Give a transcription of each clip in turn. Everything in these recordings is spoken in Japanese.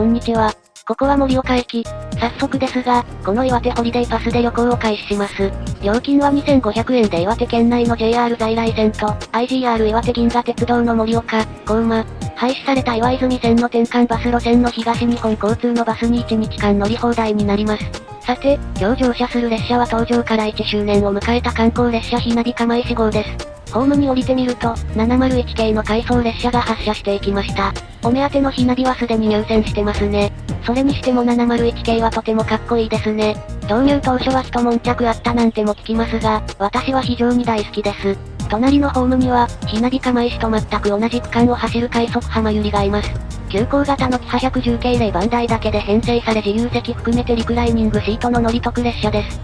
こんにちは。ここは盛岡駅。早速ですが、この岩手ホリデーパスで旅行を開始します。料金は2500円で岩手県内の JR 在来線と IGR 岩手銀河鉄道の盛岡、高馬、廃止された岩泉線の転換バス路線の東日本交通のバスに1日間乗り放題になります。さて、今日乗車する列車は登場から1周年を迎えた観光列車ひなび釜石号です。ホームに降りてみると、701系の回送列車が発車していきました。お目当てのひなびはすでに入線してますね。それにしても701系はとてもかっこいいですね。導入当初は一悶着あったなんても聞きますが、私は非常に大好きです。隣のホームには、ひなび釜石と全く同じ区間を走る快速浜ゆりがいます。急行型のキハ110系0番台だけで編成され自由席含めてリクライニングシートの乗り得列車です。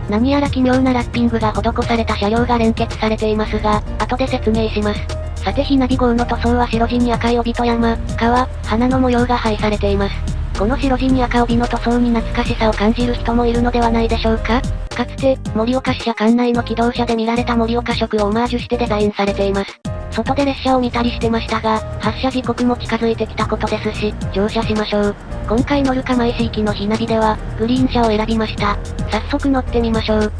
何やら奇妙なラッピングが施された車両が連結されていますが、後で説明します。さてひなび号の塗装は白地に赤い帯と山、川、花の模様が配されています。この白地に赤帯の塗装に懐かしさを感じる人もいるのではないでしょうか。かつて、盛岡支社管内の気動車で見られた盛岡色をオマージュしてデザインされています。外で列車を見たりしてましたが、発車時刻も近づいてきたことですし、乗車しましょう。今回乗る釜石行きのひなびでは、グリーン車を選びました。早速乗ってみましょう。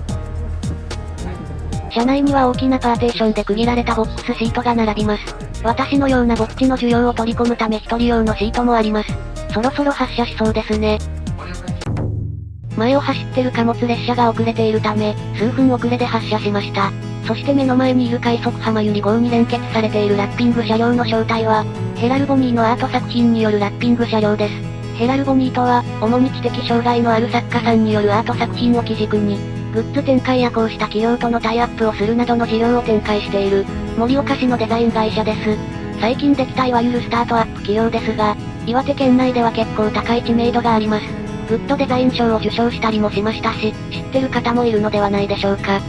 車内には大きなパーテーションで区切られたボックスシートが並びます。私のようなぼっちの需要を取り込むため一人用のシートもあります。そろそろ発車しそうですね。前を走ってる貨物列車が遅れているため、数分遅れで発車しました。そして目の前にいる快速浜ゆり号に連結されているラッピング車両の正体は、ヘラルボニーのアート作品によるラッピング車両です。ヘラルボニーとは、主に知的障害のある作家さんによるアート作品を基軸に、グッズ展開やこうした企業とのタイアップをするなどの事業を展開している、盛岡市のデザイン会社です。最近できたいわゆるスタートアップ企業ですが、岩手県内では結構高い知名度があります。グッドデザイン賞を受賞したりもしましたし、知ってる方もいるのではないでしょうか。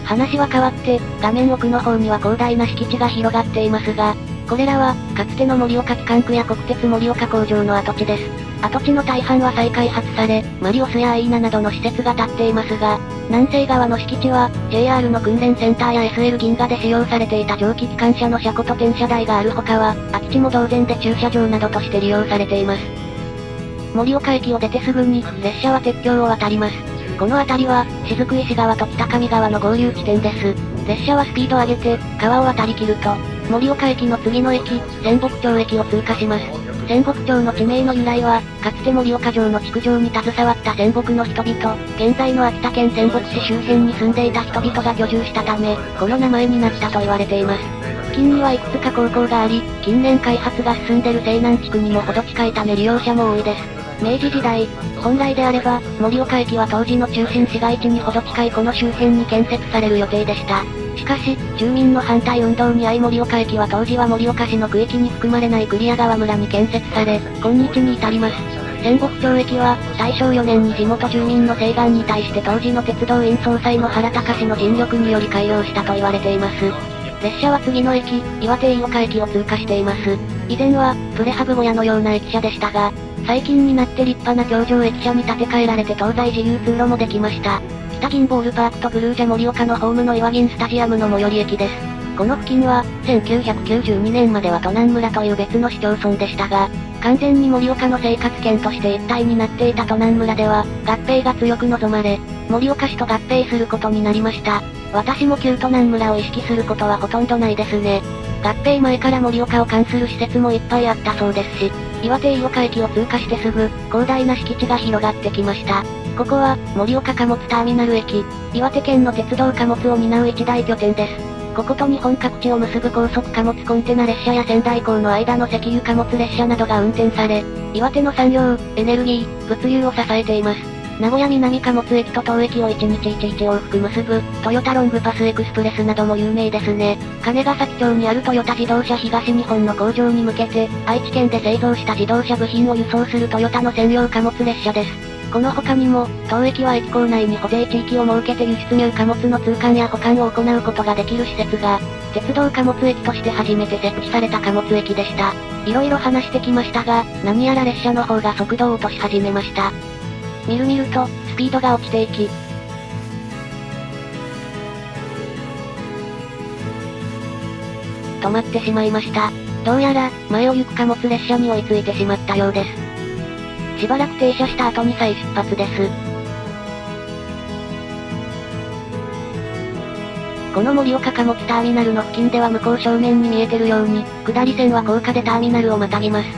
話は変わって、画面奥の方には広大な敷地が広がっていますが、これらは、かつての盛岡機関区や国鉄盛岡工場の跡地です。跡地の大半は再開発され、マリオスやアイーナなどの施設が建っていますが、南西側の敷地は、JR の訓練センターや SL 銀河で使用されていた蒸気機関車の車庫と転車台がある他は、空き地も同然で駐車場などとして利用されています。盛岡駅を出てすぐに、列車は鉄橋を渡ります。この辺りは、雫石川と北上川の合流地点です。列車はスピードを上げて、川を渡り切ると、盛岡駅の次の駅、仙北町駅を通過します。仙北町の地名の由来は、かつて盛岡城の築城に携わった仙北の人々、現在の秋田県仙北市周辺に住んでいた人々が居住したため、この名前になったと言われています。付近にはいくつか高校があり、近年開発が進んでる西南地区にも程近いため利用者も多いです。明治時代、本来であれば、盛岡駅は当時の中心市街地に程近いこの周辺に建設される予定でした。しかし、住民の反対運動に遭い盛岡駅は当時は盛岡市の区域に含まれない栗屋川村に建設され、今日に至ります。仙北町駅は、大正4年に地元住民の請願に対して当時の鉄道員総裁の原隆の尽力により開業したと言われています。列車は次の駅、岩手飯岡駅を通過しています。以前は、プレハブ小屋のような駅舎でしたが、最近になって立派な橋上駅舎に建て替えられて東西自由通路もできました。北銀ボールパークとブルージャ盛岡のホームの岩銀スタジアムの最寄り駅です。この付近は、1992年までは都南村という別の市町村でしたが、完全に盛岡の生活圏として一体になっていた都南村では、合併が強く望まれ、盛岡市と合併することになりました。私も旧都南村を意識することはほとんどないですね。合併前から盛岡を関する施設もいっぱいあったそうですし、岩手飯岡駅を通過してすぐ、広大な敷地が広がってきました。ここは、盛岡貨物ターミナル駅、岩手県の鉄道貨物を担う一大拠点です。ここと日本各地を結ぶ高速貨物コンテナ列車や仙台港の間の石油貨物列車などが運転され、岩手の産業、エネルギー、物流を支えています。名古屋南貨物駅と当駅を1日11往復結ぶ、トヨタロングパスエクスプレスなども有名ですね。金ヶ崎町にあるトヨタ自動車東日本の工場に向けて、愛知県で製造した自動車部品を輸送するトヨタの専用貨物列車です。この他にも、当駅は駅構内に保税地域を設けて輸出入貨物の通関や保管を行うことができる施設が、鉄道貨物駅として初めて設置された貨物駅でした。いろいろ話してきましたが、何やら列車の方が速度を落とし始めました。みるみると、スピードが落ちていき、止まってしまいました。どうやら、前を行く貨物列車に追いついてしまったようです。しばらく停車した後に再出発です。この盛岡貨物ターミナルの付近では向こう正面に見えてるように、下り線は高架でターミナルをまたぎます。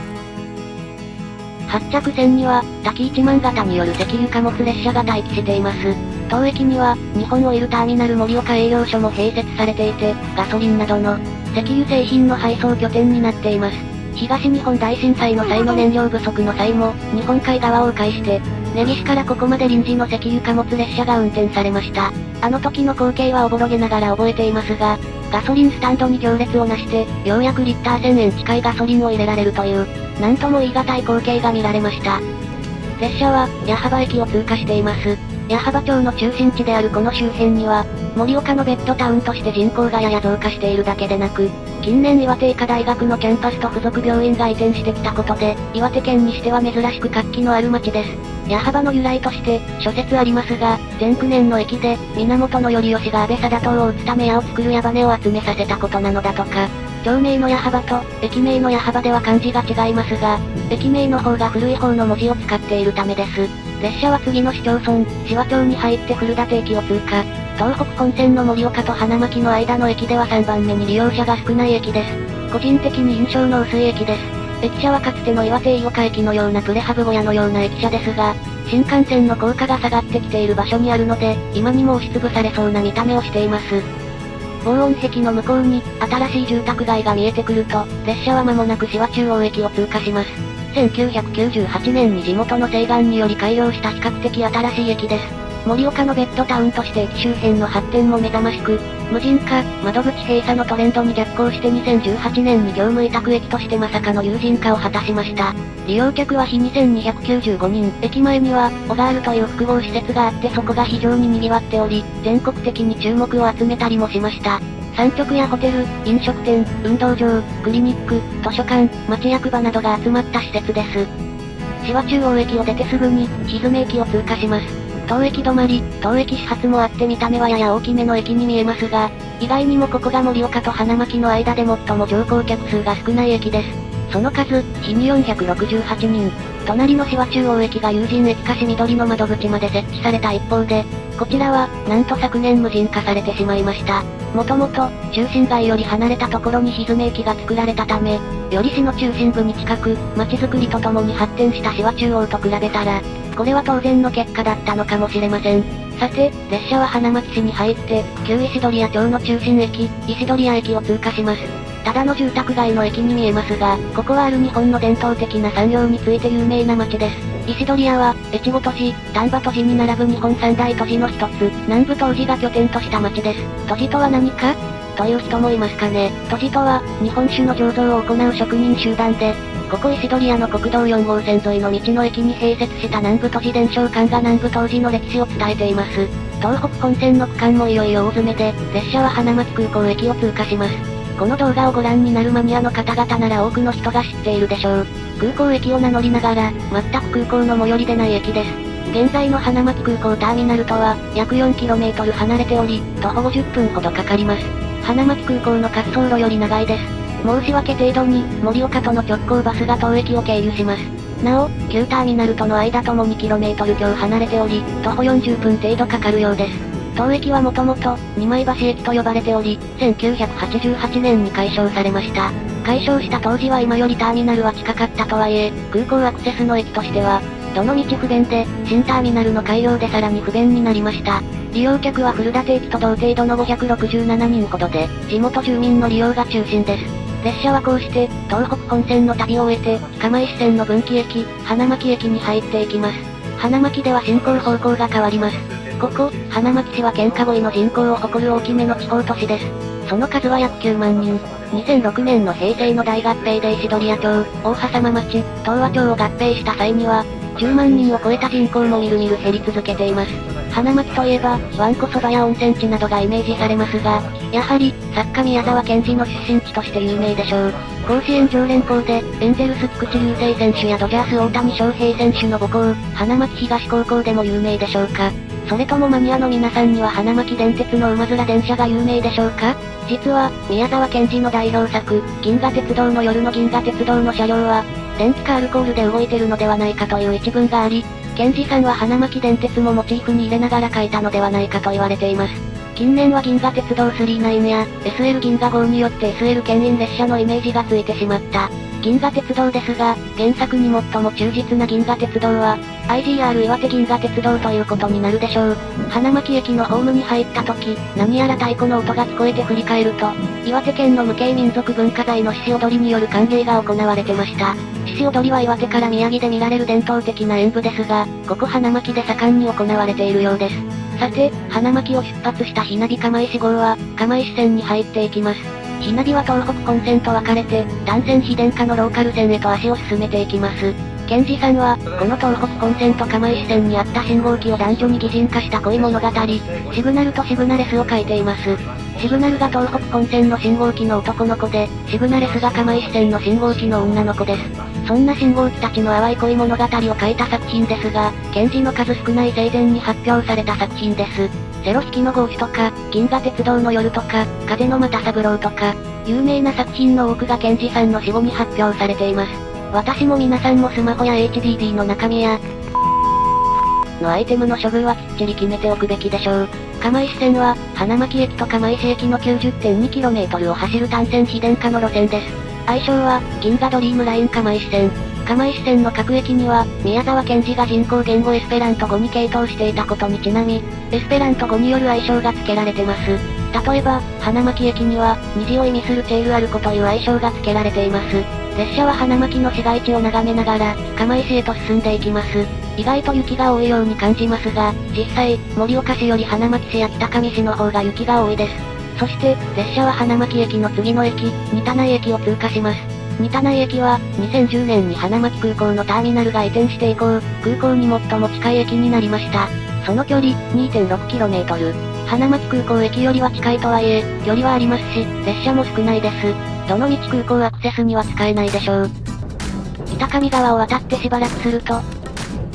発着線には、滝一万型による石油貨物列車が待機しています。当駅には、日本オイルターミナル盛岡営業所も併設されていて、ガソリンなどの石油製品の配送拠点になっています。東日本大震災の際の燃料不足の際も、日本海側を迂回して、根岸からここまで臨時の石油貨物列車が運転されました。あの時の光景はおぼろげながら覚えていますが、ガソリンスタンドに行列をなして、ようやくリッター1000円近いガソリンを入れられるという、なんとも言い難い光景が見られました。列車は、矢巾駅を通過しています。矢巾町の中心地であるこの周辺には、盛岡のベッドタウンとして人口がやや増加しているだけでなく、近年岩手医科大学のキャンパスと附属病院が移転してきたことで、岩手県にしては珍しく活気のある町です。矢巾の由来として、諸説ありますが、前9年の駅で、源頼義が安倍貞党を討つため矢を作る矢羽を集めさせたことなのだとか。町名の矢巾と、駅名の矢巾では漢字が違いますが、駅名の方が古い方の文字を使っているためです。列車は次の市町村、紫波町に入って古館駅を通過。東北本線の盛岡と花巻の間の駅では3番目に利用者が少ない駅です。個人的に印象の薄い駅です。駅舎はかつての岩手飯岡駅のようなプレハブ小屋のような駅舎ですが、新幹線の高架が下がってきている場所にあるので、今にも押しつぶされそうな見た目をしています。防音壁の向こうに、新しい住宅街が見えてくると、列車は間もなく紫波中央駅を通過します。1998年に地元の西岸により開業した比較的新しい駅です。盛岡のベッドタウンとして駅周辺の発展も目覚ましく、無人化、窓口閉鎖のトレンドに逆行して2018年に業務委託駅としてまさかの有人化を果たしました。利用客は日2295人、駅前には、オガールという複合施設があってそこが非常に賑わっており、全国的に注目を集めたりもしました。産直やホテル、飲食店、運動場、クリニック、図書館、町役場などが集まった施設です。紫波中央駅を出てすぐに、ひずめ駅を通過します。当駅止まり、当駅始発もあって見た目はやや大きめの駅に見えますが、意外にもここが盛岡と花巻の間で最も乗降客数が少ない駅です。その数、日に468人。隣の紫波中央駅が有人駅かし緑の窓口まで設置された一方で、こちらは、なんと昨年無人化されてしまいました。もともと、中心街より離れたところにひずめ駅が作られたため、より市の中心部に近く、街づくりとともに発展した紫波中央と比べたら、これは当然の結果だったのかもしれません。さて、列車は花巻市に入って、旧石鳥屋町の中心駅、石鳥屋駅を通過します。ただの住宅街の駅に見えますが、ここはある日本の伝統的な産業について有名な町です。石鳥屋は、越後都市、丹波都市に並ぶ日本三大都市の一つ、南部東寺が拠点とした町です。都市とは何かという人もいますかね。都市とは、日本酒の醸造を行う職人集団で、ここ石鳥屋の国道4号線沿いの道の駅に併設した南部都市伝承館が南部東寺の歴史を伝えています。東北本線の区間もいよいよ大詰めで、列車は花巻空港駅を通過します。この動画をご覧になるマニアの方々なら多くの人が知っているでしょう。空港駅を名乗りながら、全く空港の最寄りでない駅です。現在の花巻空港ターミナルとは、約 4km 離れており、徒歩50分ほどかかります。花巻空港の滑走路より長いです。申し訳程度に、盛岡との直行バスが当駅を経由します。なお、旧ターミナルとの間とも 2km 強離れており、徒歩40分程度かかるようです。当駅はもともと、二枚橋駅と呼ばれており、1988年に改称されました。改称した当時は今よりターミナルは近かったとはいえ、空港アクセスの駅としては、どの道不便で、新ターミナルの開業でさらに不便になりました。利用客は古館駅と同程度の567人ほどで、地元住民の利用が中心です。列車はこうして、東北本線の旅を終えて、釜石線の分岐駅、花巻駅に入っていきます。花巻では進行方向が変わります。ここ、花巻市は県下5位の人口を誇る大きめの地方都市です。その数は約9万人。2006年の平成の大合併で石鳥屋町、大羽様町、東和町を合併した際には、10万人を超えた人口もみるみる減り続けています。花巻といえば、わんこそばや温泉地などがイメージされますが、やはり、作家宮沢賢治の出身地として有名でしょう。甲子園常連校で、エンゼルス菊池雄星選手やドジャース大谷翔平選手の母校、花巻東高校でも有名でしょうか。それともマニアの皆さんには花巻電鉄の馬面電車が有名でしょうか。実は、宮沢賢治の代表作、銀河鉄道の夜の銀河鉄道の車両は、電気かアルコールで動いてるのではないかという一文があり、検事さんは花巻電鉄もモチーフに入れながら書いたのではないかと言われています。近年は銀河鉄道999や SL 銀河号によって SL 牽引列車のイメージがついてしまった銀河鉄道ですが、原作に最も忠実な銀河鉄道は IGR 岩手銀河鉄道ということになるでしょう。花巻駅のホームに入った時、何やら太鼓の音が聞こえて振り返ると、岩手県の無形民族文化財の獅子踊りによる歓迎が行われてました。獅子踊りは岩手から宮城で見られる伝統的な演舞ですが、ここ花巻で盛んに行われているようです。さて、花巻を出発したひなび釜石号は、釜石線に入っていきます。ひなびは東北本線と分かれて、単線非電化のローカル線へと足を進めていきます。検事さんは、この東北本線と釜石線にあった信号機を男女に擬人化した恋物語、シグナルとシグナレスを書いています。シグナルが東北本線の信号機の男の子で、シグナレスが釜石線の信号機の女の子です。そんな信号機たちの淡い恋物語を書いた作品ですが、検事の数少ない生前に発表された作品です。セロ引きのゴーシュとか、銀河鉄道の夜とか、風の又三郎とか、有名な作品の多くが検事さんの死後に発表されています。私も皆さんもスマホや HDD の中身や、のアイテムの処遇はきっちり決めておくべきでしょう。釜石線は、花巻駅と釜石駅の 90.2km を走る単線非電化の路線です。愛称は、銀河ドリームライン釜石線。釜石線の各駅には、宮沢賢治が人工言語エスペラント語に傾倒していたことにちなみ、エスペラント語による愛称が付けられてます。例えば、花巻駅には、虹を意味するチェールアルコという愛称が付けられています。列車は花巻の市街地を眺めながら、釜石へと進んでいきます。意外と雪が多いように感じますが、実際、盛岡市より花巻市や北上市の方が雪が多いです。そして、列車は花巻駅の次の駅、仁田内駅を通過します。仁田内駅は、2010年に花巻空港のターミナルが移転して以降、空港に最も近い駅になりました。その距離、2.6km。花巻空港駅よりは近いとはいえ、距離はありますし、列車も少ないです。どの道空港アクセスには使えないでしょう。北上川を渡ってしばらくすると、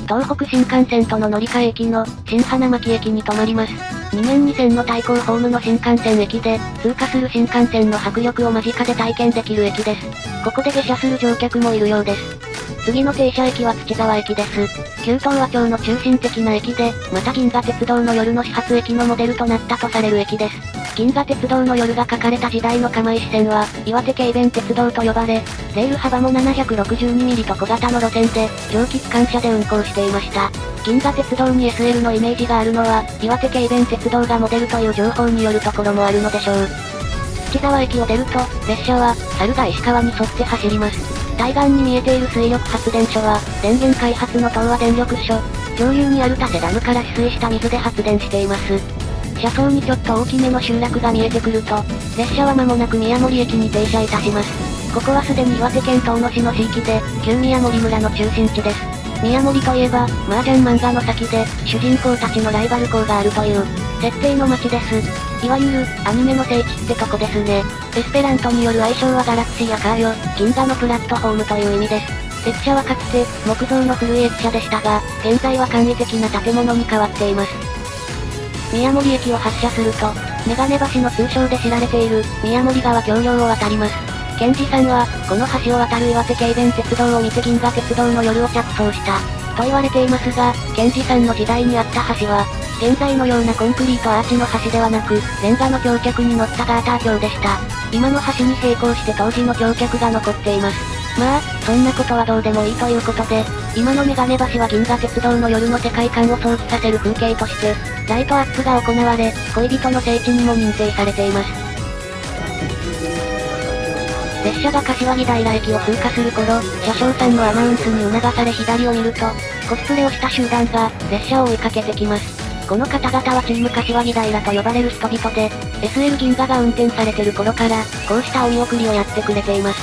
東北新幹線との乗り換え駅の新花巻駅に停まります。2面2線の対向ホームの新幹線駅で、通過する新幹線の迫力を間近で体験できる駅です。ここで下車する乗客もいるようです。次の停車駅は土沢駅です。旧東和町の中心的な駅で、また銀河鉄道の夜の始発駅のモデルとなったとされる駅です。銀河鉄道の夜が書かれた時代の釜石線は、岩手軽便鉄道と呼ばれ、レール幅も 762mm と小型の路線で、蒸気機関車で運行していました。銀河鉄道に SL のイメージがあるのは、岩手軽便鉄道がモデルという情報によるところもあるのでしょう。土沢駅を出ると、列車は、猿ヶ石川に沿って走ります。対岸に見えている水力発電所は、電源開発の東和電力所、上流にある多瀬ダムから取水した水で発電しています。車窓にちょっと大きめの集落が見えてくると、列車は間もなく宮森駅に停車いたします。ここはすでに岩手県遠野市の地域で、旧宮森村の中心地です。宮森といえば、麻雀漫画の先で、主人公たちのライバル校があるという、設定の街です。いわゆる、アニメの聖地ってとこですね。エスペラントによる愛称はガラクシーやカーヨ、銀河のプラットフォームという意味です。駅舎はかつて、木造の古い駅舎でしたが、現在は簡易的な建物に変わっています。宮森駅を発車すると、メガネ橋の通称で知られている、宮森川橋梁を渡ります。検事さんは、この橋を渡る岩手軽便鉄道を見て銀河鉄道の夜を着想した、と言われていますが、検事さんの時代にあった橋は、現在のようなコンクリートアーチの橋ではなく、レンガの橋脚に乗ったガーター橋でした。今の橋に並行して当時の橋脚が残っています。まあ、そんなことはどうでもいいということで、今のメガネ橋は銀河鉄道の夜の世界観を想起させる風景として、ライトアップが行われ、恋人の聖地にも認定されています。列車が柏木平駅を通過する頃、車掌さんのアナウンスに促され左を見ると、コスプレをした集団が、列車を追いかけてきます。この方々はチーム柏木平と呼ばれる人々で、SL 銀河が運転されてる頃から、こうしたお見送りをやってくれています。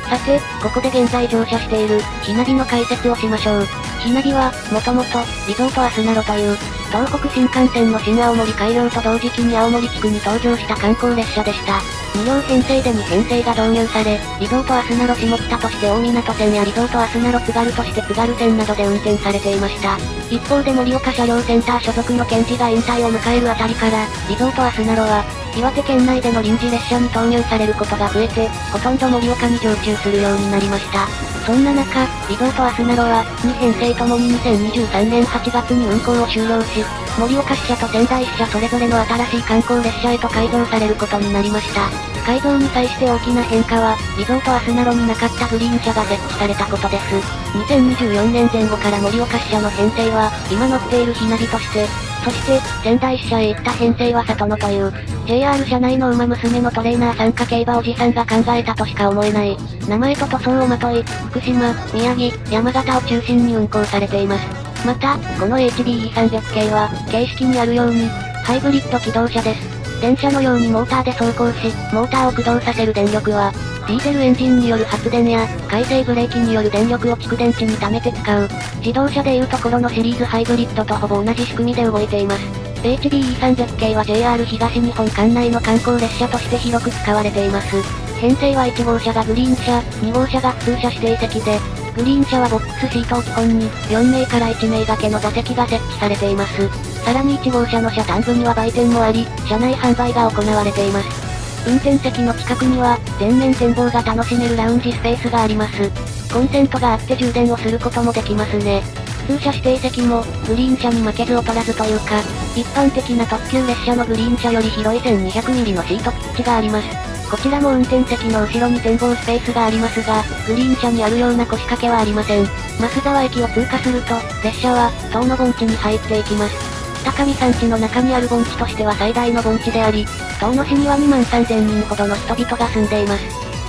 さて、ここで現在乗車している、ひなびの解説をしましょう。ひなびは、もともと、リゾートアスナロという、東北新幹線の新青森開業と同時期に青森地区に登場した観光列車でした。2両編成で2編成が導入され、リゾートアスナロ下北として大湊線やリゾートアスナロ津軽として津軽線などで運転されていました。一方で盛岡車両センター所属の検事が引退を迎えるあたりから、リゾートアスナロは、岩手県内での臨時列車に投入されることが増えて、ほとんど盛岡に常駐するようになりました。そんな中、リゾートアスナロは、2編成ともに2023年8月に運行を終了し、盛岡支社と仙台支社それぞれの新しい観光列車へと改造されることになりました。改造に際して大きな変化は、リゾートアスナロになかったグリーン車が設置されたことです。2024年前後から盛岡支社の編成は、今乗っているひなびとして、そして、仙台支社へ行った編成は里野という、JR 車内の馬娘のトレーナー参加競馬おじさんが考えたとしか思えない、名前と塗装をまとい、福島、宮城、山形を中心に運行されています。また、この HBE300 系は、形式にあるように、ハイブリッド機動車です。電車のようにモーターで走行し、モーターを駆動させる電力は、ディーゼルエンジンによる発電や、回生ブレーキによる電力を蓄電池に貯めて使う、自動車でいうところのシリーズハイブリッドとほぼ同じ仕組みで動いています。HBE300 系は JR 東日本管内の観光列車として広く使われています。編成は1号車がグリーン車、2号車が普通車指定席で、グリーン車はボックスシートを基本に、4名から1名掛けの座席が設置されています。さらに1号車の車端部には売店もあり、車内販売が行われています。運転席の近くには、全面展望が楽しめるラウンジスペースがあります。コンセントがあって充電をすることもできますね。普通車指定席も、グリーン車に負けず劣らずというか、一般的な特急列車のグリーン車より広い 1200mm のシートピッチがあります。こちらも運転席の後ろに展望スペースがありますが、グリーン車にあるような腰掛けはありません。増沢駅を通過すると、列車は、遠野盆地に入っていきます。北上山地の中にある盆地としては最大の盆地であり、遠野市には2万3000人ほどの人々が住んでいます。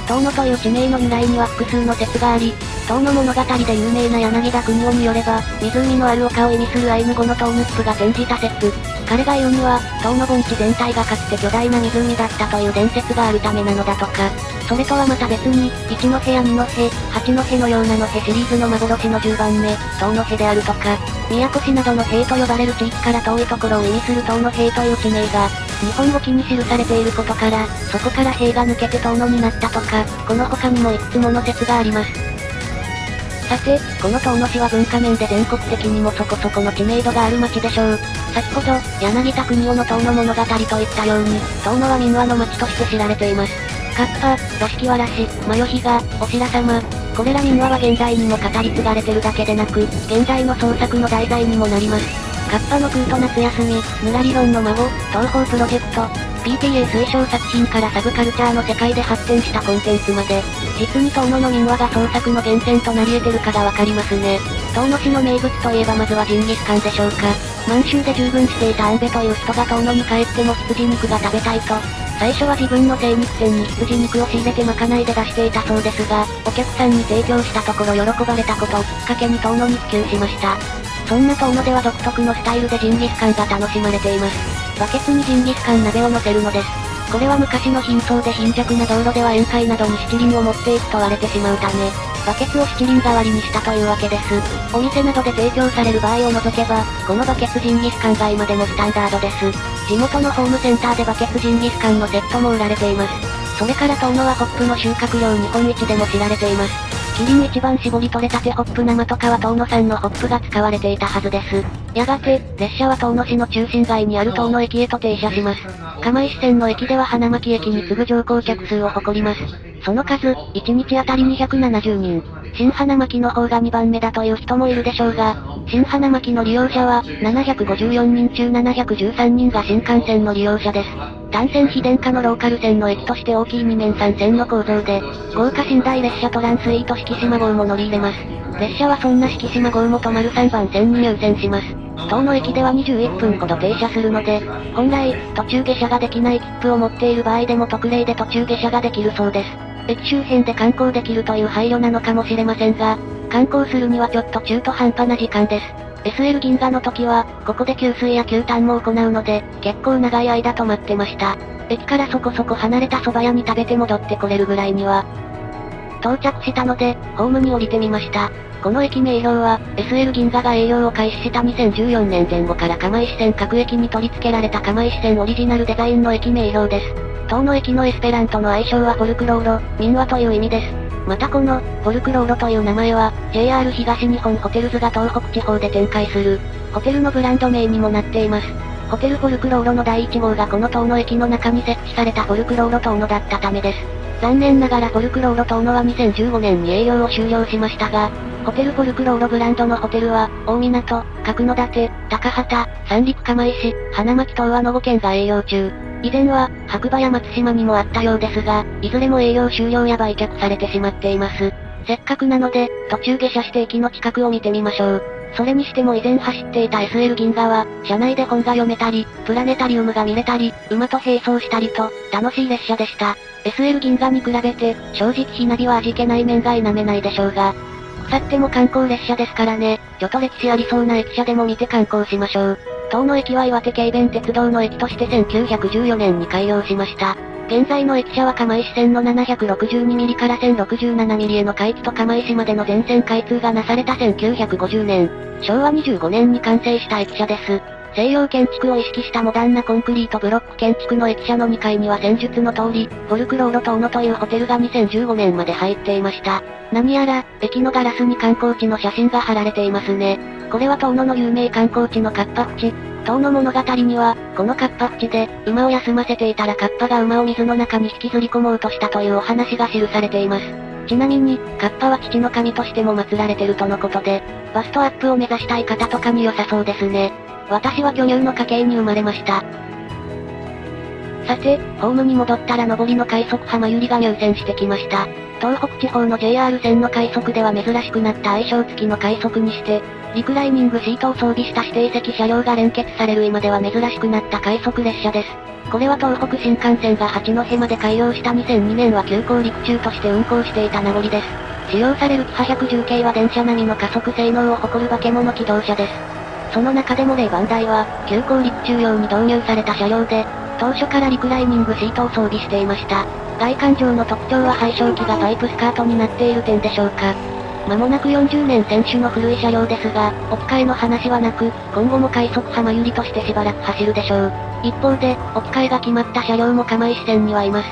遠野という地名の由来には複数の説があり、遠野物語で有名な柳田国男によれば、湖のある丘を意味するアイヌ語のトーヌップが転じた説。彼が言うには、遠野盆地全体がかつて巨大な湖だったという伝説があるためなのだとか。それとはまた別に、一戸や二戸、八戸のようなのへシリーズの幻の10番目、遠野へであるとか、宮古市などの兵と呼ばれる地域から遠いところを意味する遠野兵という地名が、日本語記に記されていることから、そこから兵が抜けて遠野になったとか、この他にもいくつもの説があります。さて、この遠野市は文化面で全国的にもそこそこの知名度がある町でしょう。先ほど、柳田国男の遠野物語といったように、遠野は民話の町として知られています。カッパ、座敷わらし、マヨヒガ、お白様。これら民話は現在にも語り継がれてるだけでなく、現在の創作の題材にもなります。カッパの空と夏休み、ぬらりろんの孫、東方プロジェクト、PTA 推奨作品からサブカルチャーの世界で発展したコンテンツまで、実に遠野の民話が創作の源泉となり得てるかがわかりますね。遠野市の名物といえばまずはジンギスカンでしょうか。満州で従軍していたアンベという人が遠野に帰っても羊肉が食べたいと、最初は自分の精肉店に羊肉を仕入れてまかないで出していたそうですが、お客さんに提供したところ喜ばれたことをきっかけに遠野に普及しました。そんな遠野では独特のスタイルでジンギスカンが楽しまれています。バケツにジンギスカン鍋を乗せるのです。これは昔の貧相で貧弱な道路では宴会などに七輪を持っていくと割れてしまうため、バケツを七輪代わりにしたというわけです。お店などで提供される場合を除けば、このバケツジンギスカンが今でもスタンダードです。地元のホームセンターでバケツジンギスカンのセットも売られています。それから遠野はホップの収穫量日本一でも知られています。キリン一番搾り取れたてホップ生とかは遠野産のホップが使われていたはずです。やがて、列車は遠野市の中心街にある遠野駅へと停車します。釜石線の駅では花巻駅に次ぐ乗降客数を誇ります。その数、1日あたり270人。新花巻の方が2番目だという人もいるでしょうが、新花巻の利用者は、754人中713人が新幹線の利用者です。単線非電化のローカル線の駅として大きい2面3線の構造で、豪華寝台列車トランスイート敷島号も乗り入れます。列車はそんな敷島号も止まる3番線に入線します。遠野駅では21分ほど停車するので、本来、途中下車ができない切符を持っている場合でも特例で途中下車ができるそうです。駅周辺で観光できるという配慮なのかもしれませんが、観光するにはちょっと中途半端な時間です。SL 銀河の時は、ここで給水や給湯も行うので、結構長い間止まってました。駅からそこそこ離れた蕎麦屋に食べて戻ってこれるぐらいには。到着したので、ホームに降りてみました。この駅名標は、SL 銀河が営業を開始した2014年前後から釜石線各駅に取り付けられた釜石線オリジナルデザインの駅名標です。遠野駅のエスペラントの愛称はフォルクローロ、民話という意味です。またこの、フォルクローロという名前は、JR 東日本ホテルズが東北地方で展開する、ホテルのブランド名にもなっています。ホテルフォルクローロの第1号がこの遠野駅の中に設置されたフォルクローロ遠野だったためです。残念ながらフォルクローロ遠野は2015年に営業を終了しましたが、ホテルフォルクローロブランドのホテルは、大港、角館、高畑、三陸釜石、花巻東和の5県が営業中。以前は、白馬や松島にもあったようですが、いずれも営業終了や売却されてしまっています。せっかくなので、途中下車して駅の近くを見てみましょう。それにしても以前走っていた SL 銀河は、車内で本が読めたり、プラネタリウムが見れたり、馬と並走したりと、楽しい列車でした。SL 銀河に比べて、正直ひなびは味気ない面が否めないでしょうが。腐っても観光列車ですからね、ちょっと歴史ありそうな駅舎でも見て観光しましょう。遠野駅は岩手軽便鉄道の駅として1914年に開業しました。現在の駅舎は釜石線の762ミリから1067ミリへの開通と釜石までの全線開通がなされた1950年、昭和25年に完成した駅舎です。西洋建築を意識したモダンなコンクリートブロック建築の駅舎の2階には戦術の通り、フォルクローロ遠野というホテルが2015年まで入っていました。何やら、駅のガラスに観光地の写真が貼られていますね。これは遠野の有名観光地のカッパ淵。遠野物語には、このカッパ淵で、馬を休ませていたらカッパが馬を水の中に引きずり込もうとしたというお話が記されています。ちなみに、カッパは父の神としても祀られてるとのことで、バストアップを目指したい方とかに良さそうですね。私は巨乳の家系に生まれました。さて、ホームに戻ったら上りの快速浜ゆりが入線してきました。東北地方の JR 線の快速では珍しくなった愛称付きの快速にして、リクライニングシートを装備した指定席車両が連結される今では珍しくなった快速列車です。これは東北新幹線が八戸まで開業した2002年は急行陸中として運行していた名残です。使用されるキハ110系は電車並みの加速性能を誇る化け物機動車です。その中でもレイバンダイは、急行陸中用に導入された車両で、当初からリクライニングシートを装備していました。外観上の特徴は配送機がパイプスカートになっている点でしょうか。間もなく40年選手の古い車両ですが、置き換えの話はなく、今後も快速浜ゆりとしてしばらく走るでしょう。一方で、置き換えが決まった車両も釜石線にはいます。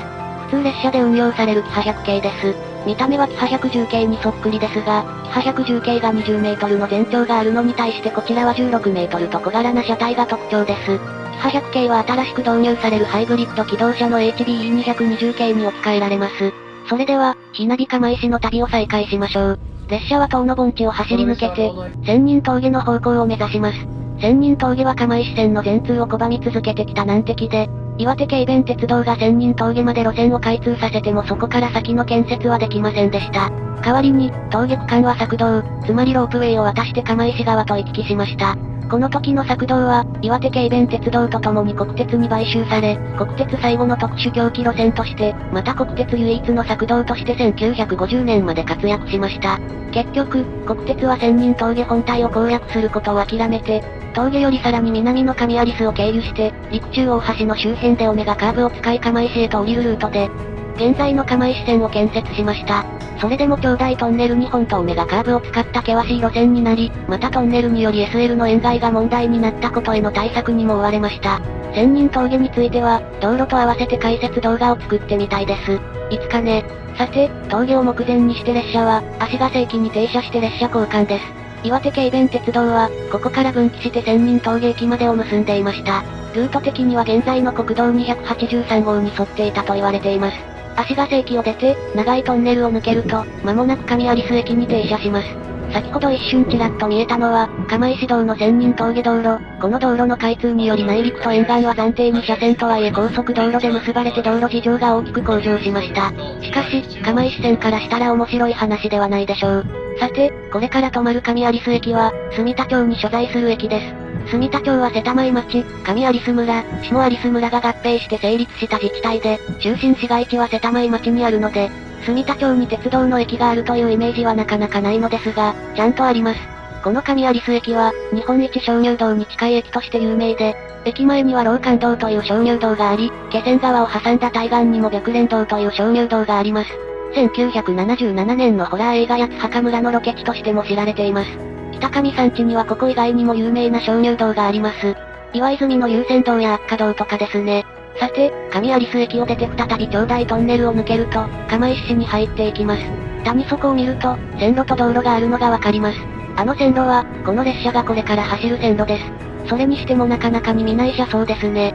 普通列車で運用されるキハ100系です。見た目はキハ110系にそっくりですが、キハ110系が20メートルの全長があるのに対してこちらは16メートルと小柄な車体が特徴です。キハ100系は新しく導入されるハイブリッド機動車の HBE220 系に置き換えられます。それでは、ひなび釜石の旅を再開しましょう。列車は遠野盆地を走り抜けて、千人峠の方向を目指します。千人峠は釜石線の全通を拒み続けてきた難敵で、岩手軽便鉄道が千人峠まで路線を開通させてもそこから先の建設はできませんでした。代わりに、峠区間は索道、つまりロープウェイを渡して釜石側と行き来しました。この時の索道は、岩手軽便鉄道と共に国鉄に買収され、国鉄最後の特殊狂気路線として、また国鉄唯一の索道として1950年まで活躍しました。結局、国鉄は千人峠本体を攻略することを諦めて、峠よりさらに南の上有栖を経由して、陸中大橋の周辺でオメガカーブを使い釜石へと降りるルートで、現在の釜石線を建設しました。それでも兄弟トンネル2本とオメガカーブを使った険しい路線になり、またトンネルにより SL の塩害が問題になったことへの対策にも追われました。千人峠については、道路と合わせて解説動画を作ってみたいです。いつかね。さて、峠を目前にして列車は、足ヶ瀬駅に停車して列車交換です。岩手軽便鉄道は、ここから分岐して千人峠駅までを結んでいました。ルート的には現在の国道283号に沿っていたと言われています。足ヶ瀬駅を出て、長いトンネルを抜けると、間もなく上有栖駅に停車します。先ほど一瞬ちらっと見えたのは、釜石道の千人峠道路。この道路の開通により内陸と沿岸は暫定2車線とはいえ高速道路で結ばれて道路事情が大きく向上しました。しかし、釜石線からしたら面白い話ではないでしょう。さて、これから止まる上有栖駅は、住田町に所在する駅です。住田町は瀬田前町、上有栖村、下有栖村が合併して成立した自治体で、中心市街地は瀬田前町にあるので、住田町に鉄道の駅があるというイメージはなかなかないのですが、ちゃんとあります。この上有栖駅は、日本一鍾乳洞に近い駅として有名で、駅前には老館道という鍾乳洞があり、気仙川を挟んだ対岸にも白蓮洞という鍾乳洞があります。1977年のホラー映画八つ墓村のロケ地としても知られています。北上山地にはここ以外にも有名な鍾乳洞があります。岩泉の龍泉洞や悪化洞とかですね。さて、上有栖駅を出て再び長大トンネルを抜けると、釜石市に入っていきます。谷底を見ると、線路と道路があるのがわかります。あの線路は、この列車がこれから走る線路です。それにしてもなかなかに見ない車窓ですね。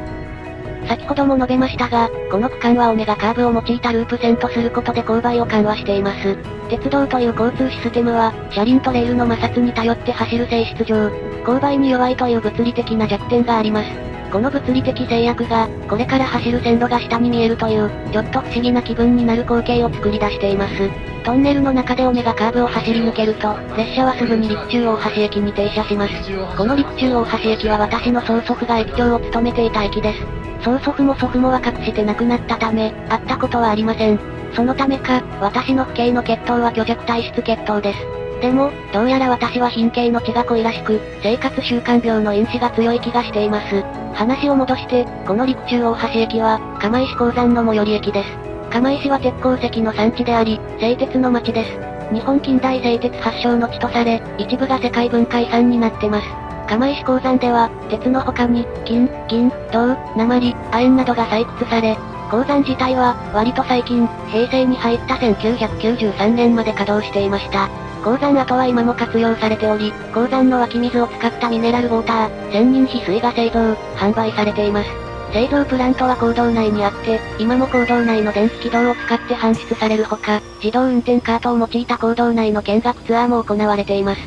先ほども述べましたが、この区間はオメガカーブを用いたループ線とすることで勾配を緩和しています。鉄道という交通システムは、車輪とレールの摩擦に頼って走る性質上、勾配に弱いという物理的な弱点があります。この物理的制約が、これから走る線路が下に見えるという、ちょっと不思議な気分になる光景を作り出しています。トンネルの中でオメガカーブを走り抜けると、列車はすぐに陸中大橋駅に停車します。この陸中大橋駅は私の曽祖父が駅長を務めていた駅です。曽祖父も祖父も若くして亡くなったため、会ったことはありません。そのためか、私の父兄の血統は虚弱体質血統です。でも、どうやら私は貧血の血が濃いらしく、生活習慣病の因子が強い気がしています。話を戻して、この陸中大橋駅は、釜石鉱山の最寄り駅です。釜石は鉄鉱石の産地であり、製鉄の町です。日本近代製鉄発祥の地とされ、一部が世界文化遺産になってます。釜石鉱山では、鉄の他に、金、銀、銅、鉛、亜鉛などが採掘され、鉱山自体は、割と最近、平成に入った1993年まで稼働していました。鉱山跡は今も活用されており、鉱山の湧き水を使ったミネラルウォーター、千人翡翠が製造、販売されています。製造プラントは坑道内にあって、今も坑道内の電気軌道を使って搬出されるほか、自動運転カートを用いた坑道内の見学ツアーも行われています。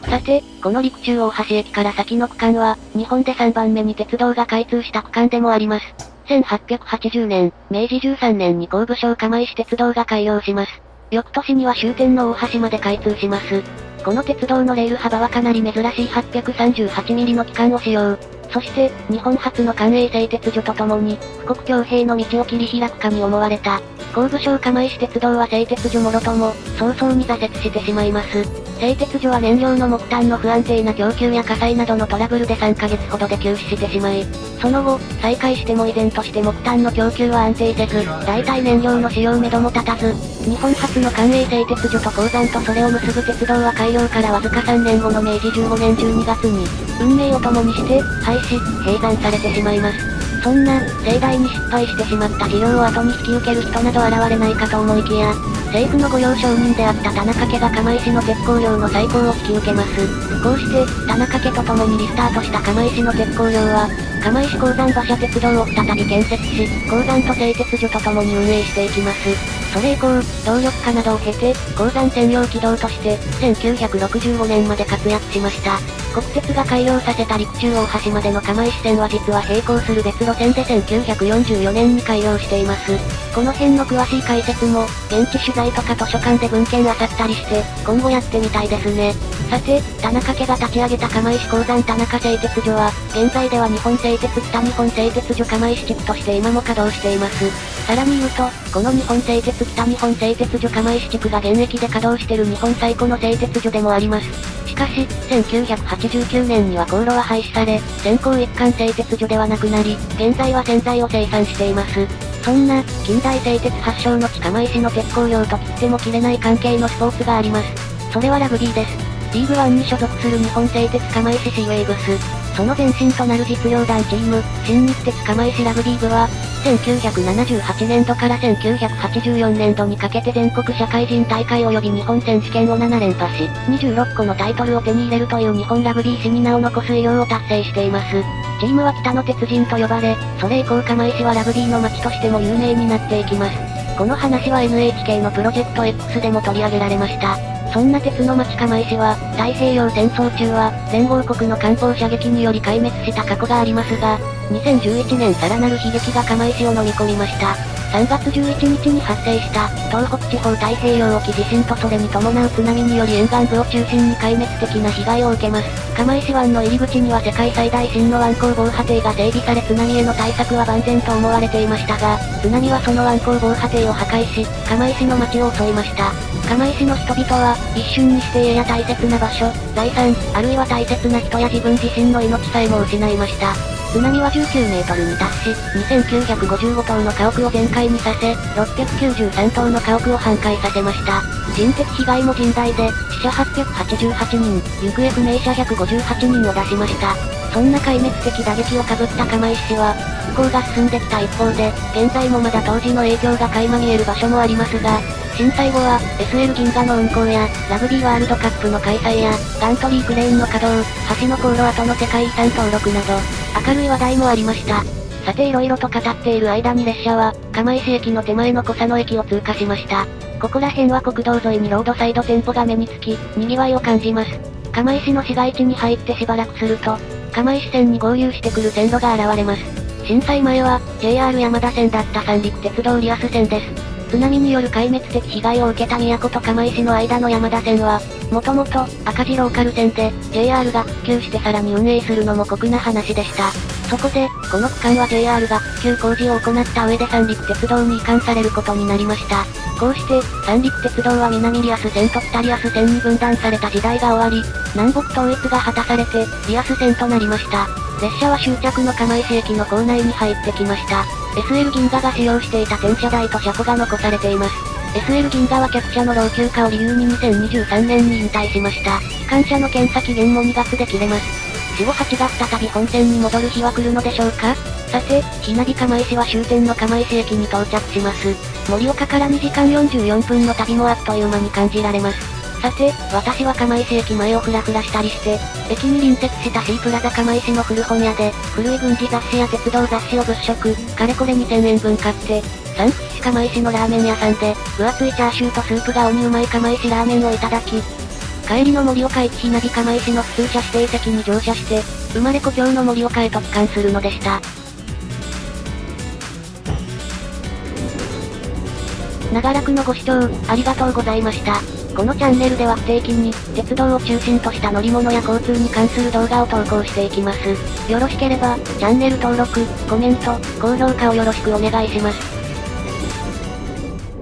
さて、この陸中大橋駅から先の区間は、日本で3番目に鉄道が開通した区間でもあります。1880年、明治13年に工部省釜石鉄道が開業します。翌年には終点の大橋まで開通します。この鉄道のレール幅はかなり珍しい838ミリの機関を使用。そして、日本初の官営製鉄所とともに、富国強兵の道を切り開くかに思われた。工部省釜石鉄道は製鉄所もろとも、早々に挫折してしまいます。製鉄所は燃料の木炭の不安定な供給や火災などのトラブルで3ヶ月ほどで休止してしまい、その後、再開しても依然として木炭の供給は安定せず、代替燃料の使用目処も立たず、日本初の官営製鉄所と鉱山とそれを結ぶ鉄道は開業からわずか3年後の明治15年12月に、運命を共にして、廃止、閉山されてしまいます。そんな、盛大に失敗してしまった事業を後に引き受ける人など現れないかと思いきや、政府の御用承認であった田中家が釜石の鉄鋼業の再興を引き受けます。こうして、田中家と共にリスタートした釜石の鉄鋼業は、釜石鉱山馬車鉄道を再び建設し、鉱山と製鉄所と共に運営していきます。それ以降、動力化などを経て、鉱山専用軌道として、1965年まで活躍しました。国鉄が開業させた陸中大橋までの釜石線は実は並行する別路線で1944年に開業しています。この辺の詳しい解説も、現地取材とか図書館で文献漁ったりして、今後やってみたいですね。さて、田中家が立ち上げた釜石鉱山田中製鉄所は、現在では日本製鉄北日本製鉄所釜石地区として今も稼働しています。さらに言うと、この日本製鉄北日本製鉄所釜石地区が現役で稼働している日本最古の製鉄所でもあります。しかし、1989年には高炉は廃止され、先行一貫製鉄所ではなくなり、現在は洗剤を生産しています。そんな、近代製鉄発祥の地釜石の鉄鋼業と切っても切れない関係のスポーツがあります。それはラグビーです。リーグワンに所属する日本製鉄釜石シーウェイブス。その前身となる実業団チーム、新日鉄釜石ラグビー部は、1978年度から1984年度にかけて全国社会人大会及び日本選手権を7連覇し、26個のタイトルを手に入れるという日本ラグビー史に名を残す偉業を達成しています。チームは北の鉄人と呼ばれ、それ以降釜石はラグビーの街としても有名になっていきます。この話は NHK のプロジェクト X でも取り上げられました。そんな鉄の町釜石は、太平洋戦争中は、連合国の艦砲射撃により壊滅した過去がありますが、2011年さらなる悲劇が釜石を飲み込みました。3月11日に発生した、東北地方太平洋沖地震とそれに伴う津波により沿岸部を中心に壊滅的な被害を受けます。釜石湾の入り口には世界最大深の湾口防波堤が整備され津波への対策は万全と思われていましたが、津波はその湾口防波堤を破壊し、釜石の町を襲いました。釜石の人々は、一瞬にして家や大切な場所、財産、あるいは大切な人や自分自身の命さえも失いました。津波は19メートルに達し、2955棟の家屋を全壊にさせ、693棟の家屋を半壊させました。人的被害も甚大で、死者888人、行方不明者158人を出しました。そんな壊滅的打撃を被った釜石市は、復興が進んできた一方で、現在もまだ当時の影響が垣間見える場所もありますが、震災後は、SL 銀河の運行や、ラグビーワールドカップの開催や、ガントリークレーンの稼働、橋の航路跡の世界遺産登録など、明るい話題もありました。さて色々と語っている間に列車は、釜石駅の手前の小佐野駅を通過しました。ここら辺は国道沿いにロードサイド店舗が目につき、賑わいを感じます。釜石の市街地に入ってしばらくすると、釜石線に合流してくる線路が現れます。震災前は、JR 山田線だった三陸鉄道リアス線です。津波による壊滅的被害を受けた宮古と釜石の間の山田線は、もともと赤字ローカル線で、JR が復旧してさらに運営するのも酷な話でした。そこで、この区間は JR が復旧工事を行った上で三陸鉄道に移管されることになりました。こうして、三陸鉄道は南リアス線と北リアス線に分断された時代が終わり、南北統一が果たされて、リアス線となりました。列車は終着の釜石駅の構内に入ってきました。SL 銀河が使用していた転車台と車庫が残されています。SL 銀河は客車の老朽化を理由に2023年に引退しました。機関車の検査期限も2月で切れます。4、5、8が再び本線に戻る日は来るのでしょうか？さて、ひなび釜石は終点の釜石駅に到着します。盛岡から2時間44分の旅もあっという間に感じられます。さて、私は釜石駅前をふらふらしたりして、駅に隣接した C プラザ釜石の古本屋で、古い軍事雑誌や鉄道雑誌を物色、かれこれ2000円分買って、サンクス釜石のラーメン屋さんで、分厚いチャーシューとスープが鬼うまい釜石ラーメンをいただき、帰りの盛岡駅ひなび釜石の普通車指定席に乗車して、生まれ故郷の盛岡へと帰還するのでした。長らくのご視聴、ありがとうございました。このチャンネルでは不定期に、鉄道を中心とした乗り物や交通に関する動画を投稿していきます。よろしければ、チャンネル登録、コメント、高評価をよろしくお願いします。